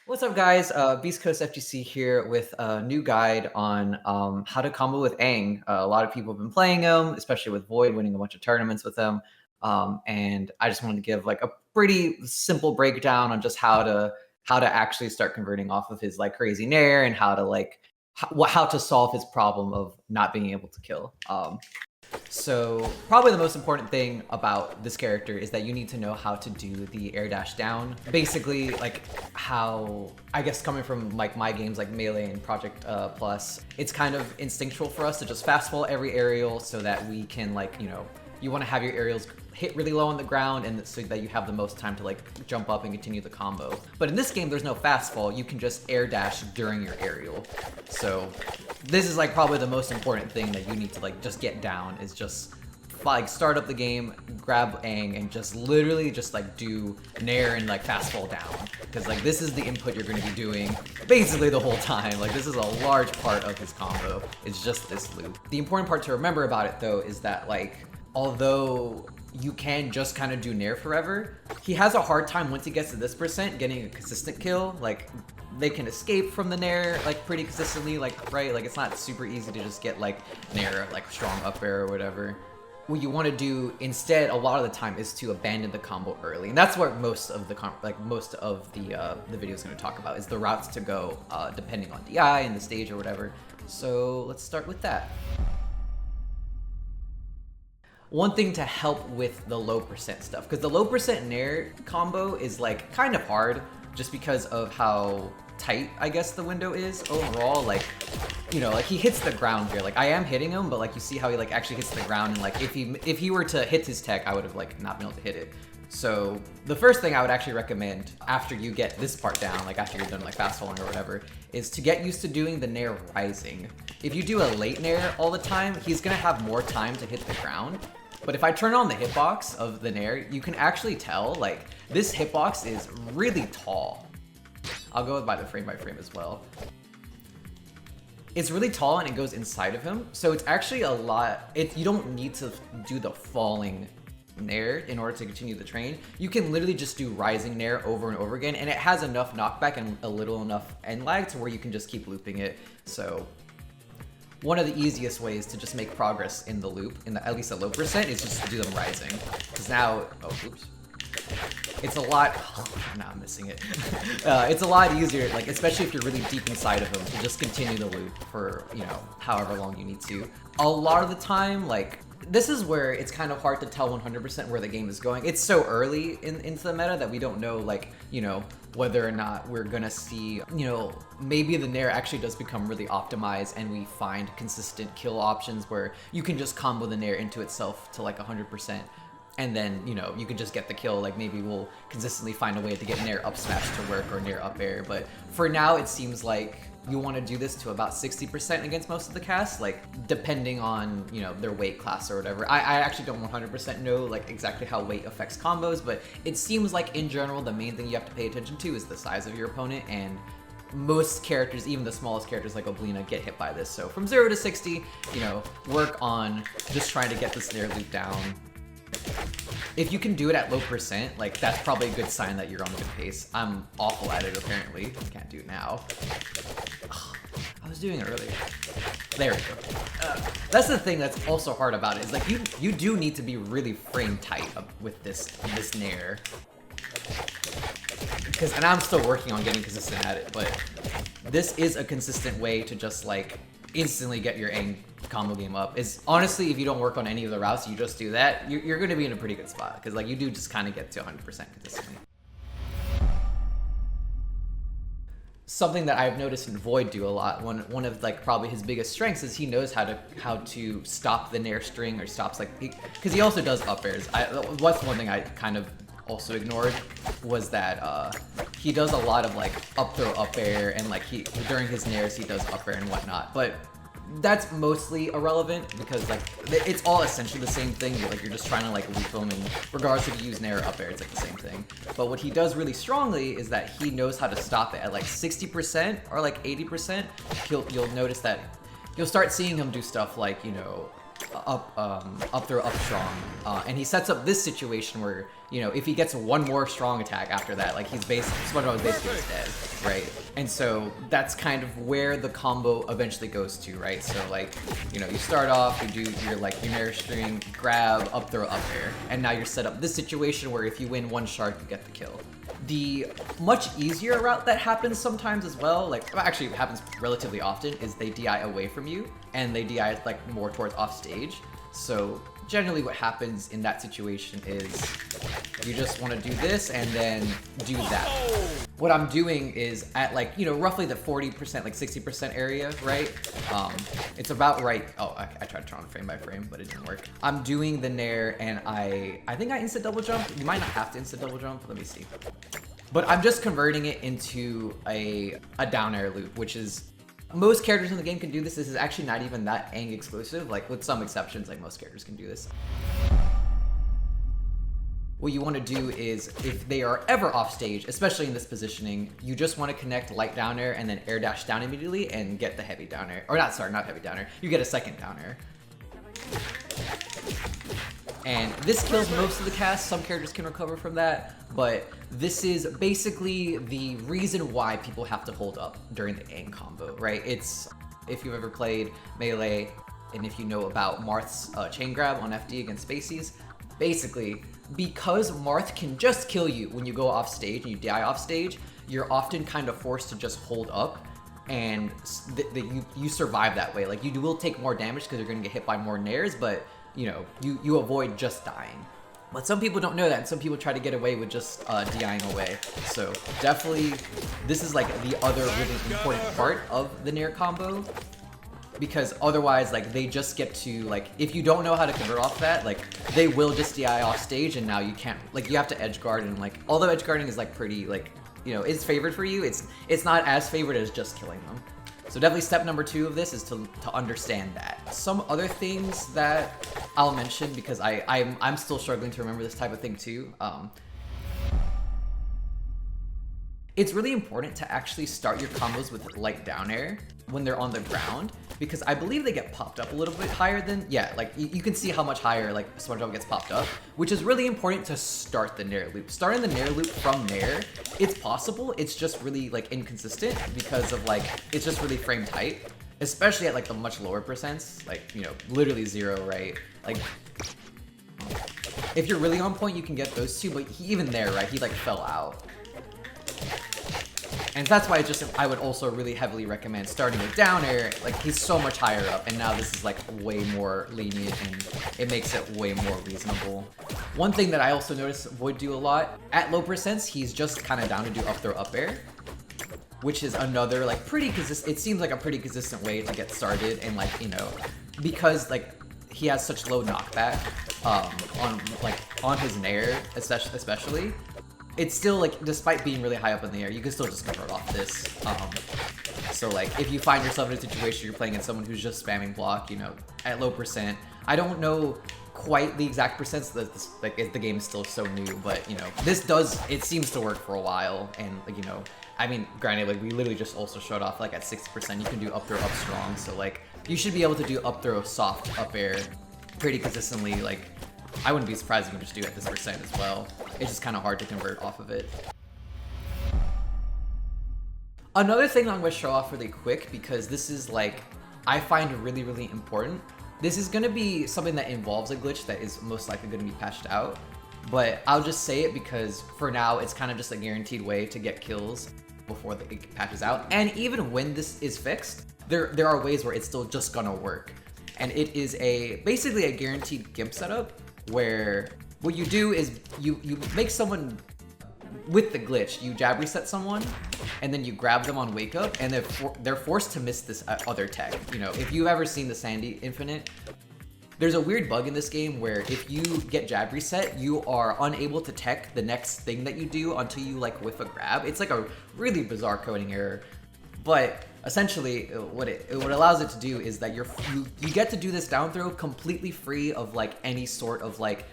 What's up, guys? Beast Coast FGC here with a new guide on how to combo with Aang. A lot of people have been playing him, especially with Void winning a bunch of tournaments with him. And I just wanted to give like a pretty simple breakdown on just how to actually start converting off of his like crazy nair and how to like how to solve his problem of not being able to kill. So probably the most important thing about this character is that you need to know how to do the air dash down. Basically, like how, I guess coming from like my games like Melee and Project Plus, it's kind of instinctual for us to just fast fall every aerial so that we can like, you want to have your aerials hit really low on the ground and so that you have the most time to like jump up and continue the combo. But in this game, there's no fast fall. You can just air dash during your aerial. So this is like probably the most important thing that you need to like just get down is just like start up the game, grab Aang, and just literally just like do nair and like fast fall down. Because like this is the input you're going to be doing basically the whole time. Like this is a large part of his combo. It's just this loop. The important part to remember about it though is that like although you can just kind of do nair forever, he has a hard time once he gets to this percent getting a consistent kill. Like they can escape from the nair like pretty consistently, like right, like it's not super easy to just get like nair like strong up air or whatever. What you want to do instead a lot of the time is to abandon the combo early, and that's what most of the the video is going to talk about is the routes to go depending on DI and the stage or whatever. So let's start with that. One thing to help with the low percent stuff, because the low percent nair combo is like kind of hard just because of how tight I guess the window is overall. Like, like he hits the ground here. Like I am hitting him, but like you see how he like actually hits the ground, and like if he were to hit his tech, I would have like not been able to hit it. So the first thing I would actually recommend after you get this part down, like after you're done like fast falling or whatever, is to get used to doing the nair rising. If you do a late nair all the time, he's gonna have more time to hit the ground. But if I turn on the hitbox of the nair, you can actually tell like this hitbox is really tall. I'll go by the frame by frame as well. It's really tall and it goes inside of him, so it's actually a lot. You don't need to do the falling nair in order to continue the train. You can literally just do rising nair over and over again, and it has enough knockback and a little enough end lag to where you can just keep looping it. So one of the easiest ways to just make progress in the loop, at least at low percent, is just to do them rising. Because now, oops. It's a lot, now I'm missing it. It's a lot easier, like especially if you're really deep inside of him, to just continue the loop for, however long you need to. A lot of the time, like, this is where it's kind of hard to tell 100% where the game is going. It's so early into the meta that we don't know, like, whether or not we're gonna see, maybe the nair actually does become really optimized and we find consistent kill options where you can just combo the nair into itself to like 100%. And then, you can just get the kill. Like maybe we'll consistently find a way to get nair up smash to work or nair up air. But for now, it seems like you want to do this to about 60% against most of the cast, like depending on, their weight class or whatever. I actually don't 100% know like exactly how weight affects combos, but it seems like in general, the main thing you have to pay attention to is the size of your opponent, and most characters, even the smallest characters like Oblina, get hit by this. So from 0 to 60, work on just trying to get this nair loop down. If you can do it at low percent, like that's probably a good sign that you're on a good pace. I'm awful at it apparently. Can't do it now. Ugh, I was doing it earlier. There we go. That's the thing that's also hard about it, is like you do need to be really frame tight with this nair. And I'm still working on getting consistent at it, but this is a consistent way to just like instantly get your Aang combo game up. Is honestly, if you don't work on any of the routes, you just do that, you're going to be in a pretty good spot, because like you do just kind of get to 100% consistently. Something that I've noticed in Void do a lot, one of like probably his biggest strengths, is he knows how to stop the nair string, or stops like, because he also does up airs. What's one thing I kind of also ignored was that he does a lot of like up throw up air, and like during his nairs he does up air and whatnot, but that's mostly irrelevant because like it's all essentially the same thing. Like you're just trying to like loop them, and regardless if you use nair or up air, it's like the same thing. But what he does really strongly is that he knows how to stop it at like 60% or like 80%. You'll notice that you'll start seeing him do stuff like, up throw up strong, and he sets up this situation where, you know, if he gets one more strong attack after that, like he's SpongeBob is basically just dead, right? And so that's kind of where the combo eventually goes to, right? So like, you know, you start off, you do your like your Nair string, grab, up throw, up air, and now you're set up this situation where if you win one shark, you get the kill. The much easier route that happens sometimes as well, like actually it happens relatively often, is they DI away from you and they DI like more towards off stage. So generally what happens in that situation is you just want to do this and then do that. What I'm doing is at like, you know, roughly the 40%, like 60% area, right? It's about right. Oh, I tried to turn on frame by frame, but it didn't work. I'm doing the Nair and I think I instant double jump. You might not have to instant double jump. Let me see. But I'm just converting it into a down air loop, which is, most characters in the game can do this. This is actually not even that Aang exclusive, like with some exceptions, like most characters can do this. What you want to do is, if they are ever off stage, especially in this positioning, you just want to connect light down air and then air dash down immediately and get the heavy down air. Or not, sorry, not heavy down air. You get a second down air. And this kills most of the cast. Some characters can recover from that, but this is basically the reason why people have to hold up during the Aang combo, right? It's, if you've ever played Melee, and if you know about Marth's chain grab on FD against Spaceys, basically, because Marth can just kill you when you go off stage and you die off stage, you're often kind of forced to just hold up, and you survive that way. Like, you will take more damage because you're going to get hit by more nairs, but you know, you avoid just dying. But some people don't know that, and some people try to get away with just DIing away. So definitely, this is like the other really important part of the Nair combo, because otherwise, like, they just get to, like, if you don't know how to convert off that, like, they will just DI off stage, and now you can't, like, you have to edge guard, and like, although edge guarding is like pretty, like, you know, it's favored for you, it's not as favored as just killing them. So definitely step number 2 of this is to understand that. Some other things that I'll mention, because I'm still struggling to remember this type of thing too. It's really important to actually start your combos with light down air when they're on the ground, because I believe they get popped up a little bit higher than, yeah, like you can see how much higher like SpongeBob gets popped up, which is really important to start the Nair loop. Starting the Nair loop from Nair, it's possible, it's just really like inconsistent because of like, it's just really frame tight, especially at like the much lower percents, like, you know, literally 0, right? Like, if you're really on point, you can get those two, but even there, right, he like fell out. And that's why I would also really heavily recommend starting with down air. Like, he's so much higher up, and now this is like way more lenient, and it makes it way more reasonable. One thing that I also noticed Void do a lot, at low percents, he's just kind of down to do up throw up air, which is another like pretty consistent, it seems like a pretty consistent way to get started, and like, you know, because like he has such low knockback on his Nair, especially. It's still like, despite being really high up in the air, you can still just convert off this. So like, if you find yourself in a situation you're playing against someone who's just spamming block, you know, at low percent, I don't know quite the exact percents, like the game is still so new, but you know, it seems to work for a while, and like, you know, I mean, granted, like we literally just also showed off like at 60%, you can do up throw up strong, so like, you should be able to do up throw soft up air pretty consistently. Like, I wouldn't be surprised if you can just do it at this percent as well. It's just kind of hard to convert off of it. Another thing I'm going to show off really quick, because this is like, I find really, really important. This is going to be something that involves a glitch that is most likely going to be patched out, but I'll just say it because for now it's kind of just a guaranteed way to get kills before it patches out. And even when this is fixed, there are ways where it's still just going to work. And it is basically a guaranteed GIMP setup, where what you do is you make someone with the glitch, you jab reset someone, and then you grab them on wake up, and they're forced to miss this other tech. You know, if you've ever seen the Sandy Infinite, there's a weird bug in this game where if you get jab reset, you are unable to tech the next thing that you do until you like whiff a grab. It's like a really bizarre coding error, but essentially what allows it to do is that you get to do this down throw completely free of like any sort of like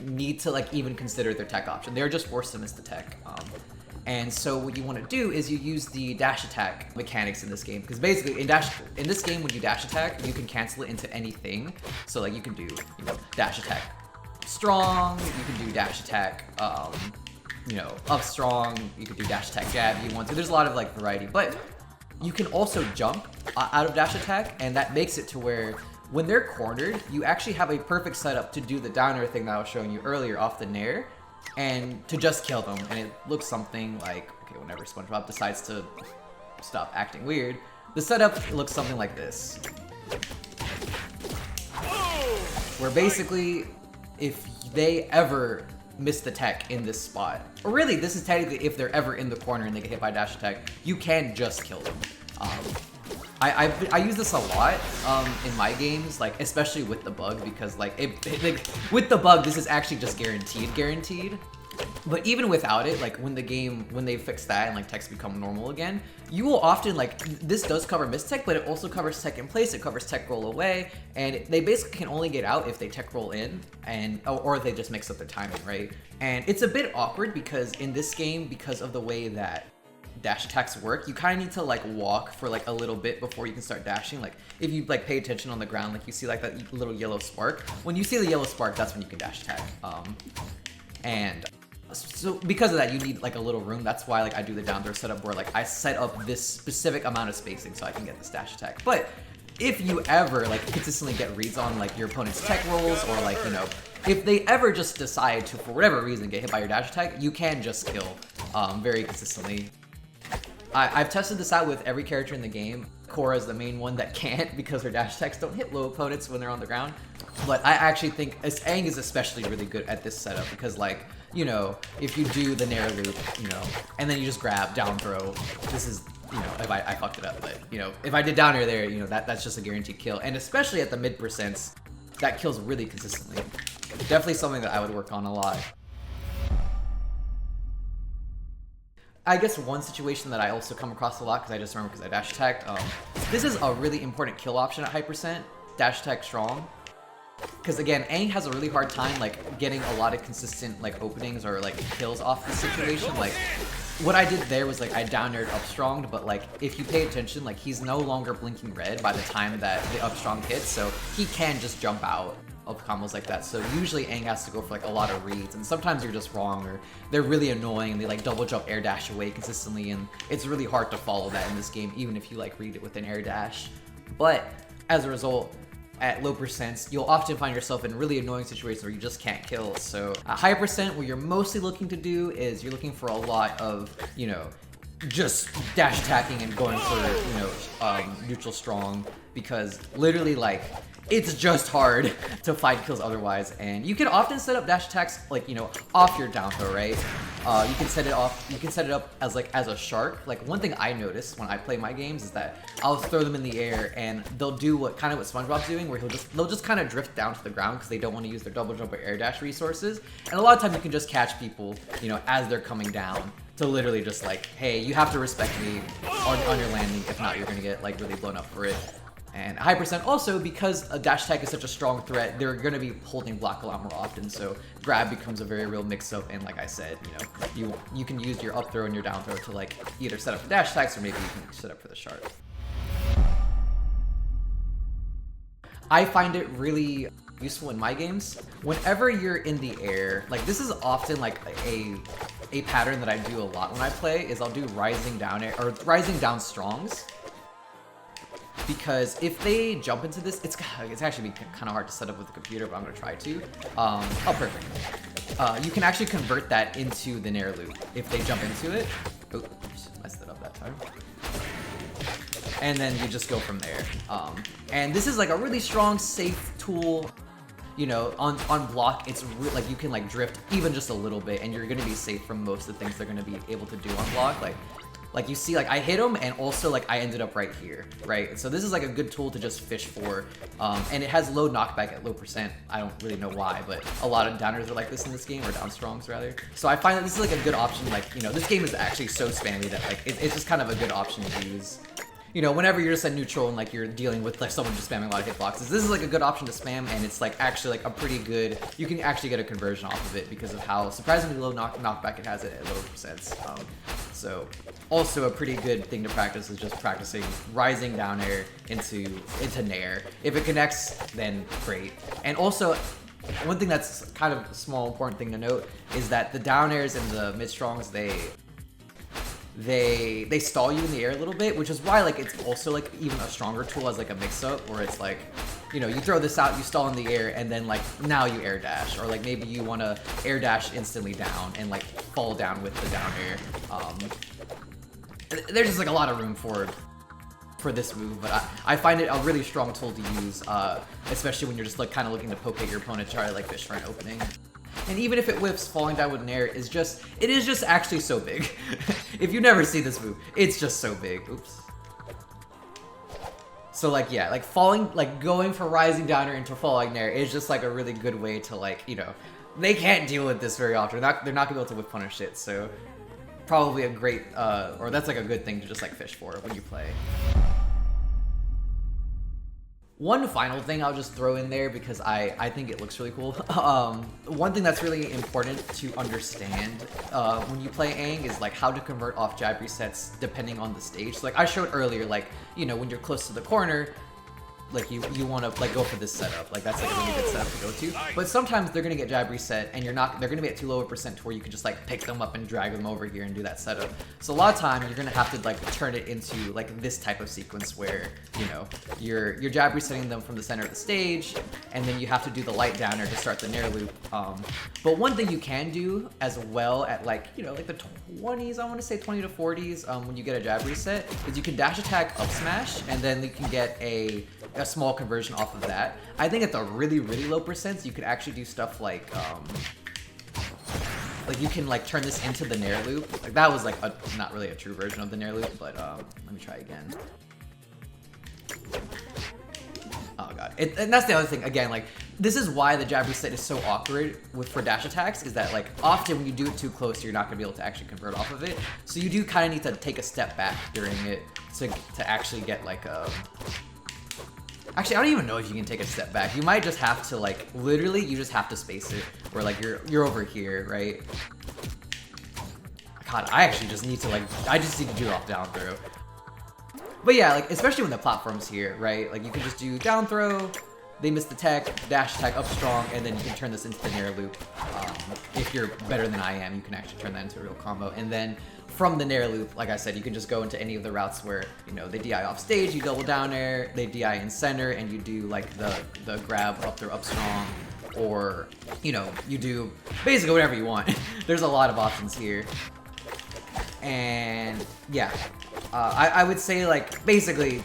need to like even consider their tech option. They're just forced to miss the tech. And so what you want to do is you use the dash attack mechanics in this game, because basically in this game when you dash attack, you can cancel it into anything. So like you can do, dash attack strong, you can do dash attack up strong, you can do dash attack jab if you want to. There's a lot of like variety, but you can also jump out of dash attack, and that makes it to where when they're cornered, you actually have a perfect setup to do the down air thing that I was showing you earlier off the nair, and to just kill them. And it looks something like, okay, whenever SpongeBob decides to stop acting weird, the setup looks something like this. Where basically, if they ever miss the tech in this spot, or really, this is technically if they're ever in the corner and they get hit by dash attack, you can just kill them. I use this a lot in my games, like especially with the bug, because like with the bug, this is actually just guaranteed. But even without it, like when they fix that and like techs become normal again, you will often like, this does cover miss tech, but it also covers tech in place, it covers tech roll away, and they basically can only get out if they tech roll in, or if they just mix up their timing, right? And it's a bit awkward because in this game, because of the way that dash attacks work, you kind of need to like walk for like a little bit before you can start dashing. Like if you like pay attention on the ground, like you see like that little yellow spark. When you see the yellow spark, that's when you can dash attack. And so because of that, you need like a little room. That's why like I do the down throw setup where like I set up this specific amount of spacing so I can get this dash attack. But if you ever like consistently get reads on like your opponent's tech rolls, or like, if they ever just decide to, for whatever reason, get hit by your dash attack, you can just kill very consistently. I've tested this out with every character in the game. Korra's the main one that can't, because her dash attacks don't hit low opponents when they're on the ground. But I actually think Aang is especially really good at this setup, because like, if you do the nair loop, and then you just grab down throw, this is, if I fucked it up, but if I did down air there, that's just a guaranteed kill. And especially at the mid percents, that kills really consistently. Definitely something that I would work on a lot. I guess one situation that I also come across a lot, because I just remember because I dash attacked, this is a really important kill option at high percent, dash attack strong. Because again, Aang has a really hard time like getting a lot of consistent like openings or like kills off this situation. Like what I did there was like I down aired up stronged, but like if you pay attention, like he's no longer blinking red by the time that the up strong hits, so he can just jump out of combos like that. So usually Aang has to go for like a lot of reads, and sometimes you're just wrong, or they're really annoying and they like double jump air dash away consistently, and it's really hard to follow that in this game even if you like read it with an air dash. But as a result, at low percents, you'll often find yourself in really annoying situations where you just can't kill. So at high percent, what you're mostly looking to do is you're looking for a lot of, just dash attacking and going for, neutral strong, because literally like, it's just hard to find kills otherwise. And you can often set up dash attacks like, off your down throw, right? You can set it up as a shark. Like one thing I notice when I play my games is that I'll throw them in the air and they'll do what SpongeBob's doing, where they'll just kind of drift down to the ground because they don't want to use their double jump or air dash resources. And a lot of times you can just catch people, as they're coming down, to literally just like, hey, you have to respect me on your landing, if not you're gonna get like really blown up for it. And high percent also, because a dash attack is such a strong threat, they're going to be holding block a lot more often, so grab becomes a very real mix-up. And like I said, you can use your up throw and your down throw to like either set up for dash attacks, or maybe you can set up for the shark. I find it really useful in my games. Whenever you're in the air, like this is often like a pattern that I do a lot when I play, is I'll do rising down air, or rising down strongs. Because if they jump into this, it's actually kind of hard to set up with the computer, but I'm gonna try to. Oh, perfect. You can actually convert that into the nair loop if they jump into it. Oh, just messed it up that time. And then you just go from there. And this is like a really strong, safe tool. On block, it's like you can like drift even just a little bit, and you're gonna be safe from most of the things they're gonna be able to do on block. Like you see, like I hit him, and also like I ended up right here, right? And so this is like a good tool to just fish for, and it has low knockback at low percent. I don't really know why, but a lot of downers are like this in this game, or down strongs rather. So I find that this is like a good option. Like this game is actually so spammy that like it's just kind of a good option to use. you know, whenever you're just at neutral and like you're dealing with like someone just spamming a lot of hitboxes, this is like a good option to spam, and it's like actually like a pretty good. You can actually get a conversion off of it because of how surprisingly low knockback it has at low percents. So also a pretty good thing to practice is just practicing rising down air into nair. If it connects, then great. And also, one thing that's kind of a small important thing to note is that the down airs and the mid strongs, they stall you in the air a little bit, which is why like it's also like even a stronger tool as like a mix-up, where it's like, you know, you throw this out, you stall in the air, and then like now you air dash, or like maybe you want to air dash instantly down and like fall down with the down air. There's just like a lot of room for this move, but I find it a really strong tool to use, especially when you're just like kind of looking to poke at your opponent, try to like fish for an opening. And even if it whiffs, falling down with an air is just actually so big. If you never see this move, it's just so big. Oops. So like, yeah, like falling, like going for rising down air into falling nair is just like a really good way to like, you know, they can't deal with this very often. They're not gonna be able to whip punish it, so probably a great, or that's like a good thing to just like fish for when you play. One final thing I'll just throw in there because I think it looks really cool. One thing that's really important to understand when you play Aang is like how to convert off jab resets depending on the stage. So like I showed earlier, like, you know, when you're close to the corner, like you want to like go for this setup, like that's like a really good setup to go to. But sometimes they're gonna get jab reset and they're gonna be at too low a percent to where you can just like pick them up and drag them over here and do that setup. So a lot of time you're gonna have to like turn it into like this type of sequence where, you know, you're jab resetting them from the center of the stage, and then you have to do the light downer to start the nair loop. But one thing you can do as well at like, you know, like the 20s, I want to say 20 to 40s, when you get a jab reset, is you can dash attack up smash, and then you can get a small conversion off of that. I think at the really low percents, you could actually do stuff like you can like turn this into the nair loop. Like that was like not really a true version of the nair loop, but let me try again. Oh god, and that's the other thing. Again, like this is why the jab reset is so awkward for dash attacks, is that like often when you do it too close, you're not gonna be able to actually convert off of it. So you do kind of need to take a step back during it to actually get like actually, I don't even know if you can take a step back. You might just have to like, literally, you just have to space it, where like you're over here, right? God, I actually just need to like, I just need to do off down throw. But yeah, like especially when the platform's here, right? Like you can just do down throw, they miss the tech, dash attack up strong, and then you can turn this into the nair loop. If you're better than I am, you can actually turn that into a real combo. And then from the nair loop, like I said, you can just go into any of the routes where, you know, they DI off stage, you double down air, they DI in center, and you do like the grab up throw up strong, or, you know, you do basically whatever you want. There's a lot of options here. And yeah, I would say like basically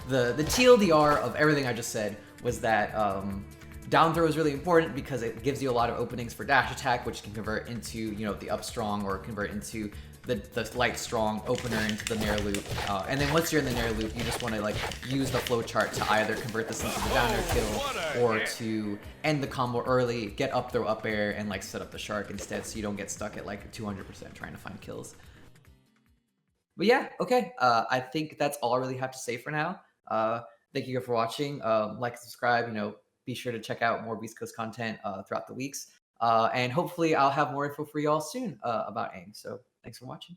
the TLDR of everything I just said was that down throw is really important because it gives you a lot of openings for dash attack, which can convert into, you know, the up strong, or convert into the light strong opener into the nair loop. And then once you're in the nair loop, you just want to like use the flow chart to either convert this into the down air kill, or to end the combo early, get up throw up air, and like set up the shark instead, so you don't get stuck at like 200% trying to find kills. But yeah, okay. I think that's all I really have to say for now. Thank you for watching. Like and subscribe. You know, be sure to check out more Beast Coast content throughout the weeks. And hopefully I'll have more info for y'all soon about Aang. So thanks for watching.